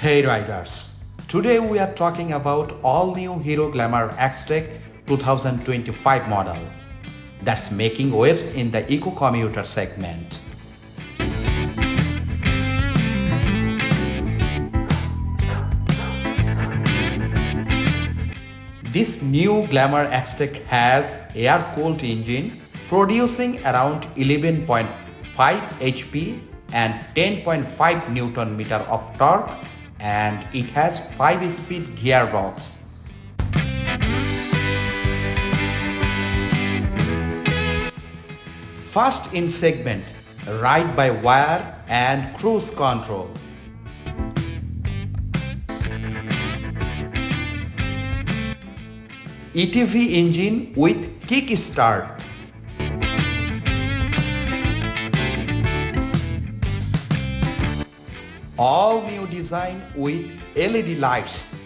Hey riders, today we are talking about all new Hero Glamour Xtec 2025 model that's making waves in the eco-commuter segment. This new Glamour Xtec has air-cooled engine producing around 11.5 HP and 10.5 Newton meter of torque, and it has 5-speed gearbox. First in segment, ride-by-wire and cruise control. ETV engine with kickstart. All new design with LED lights.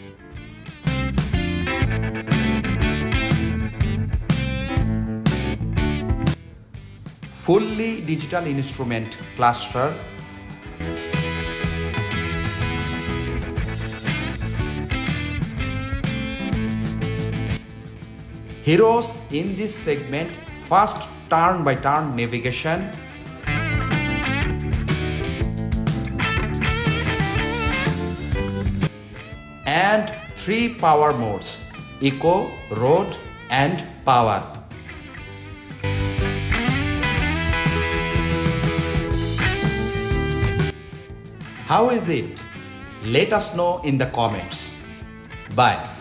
Fully digital instrument cluster. Heroes in this segment: fast turn-by-turn navigation, and 3 power modes: Eco, Road, and Power. How is it? Let us know in the comments. Bye.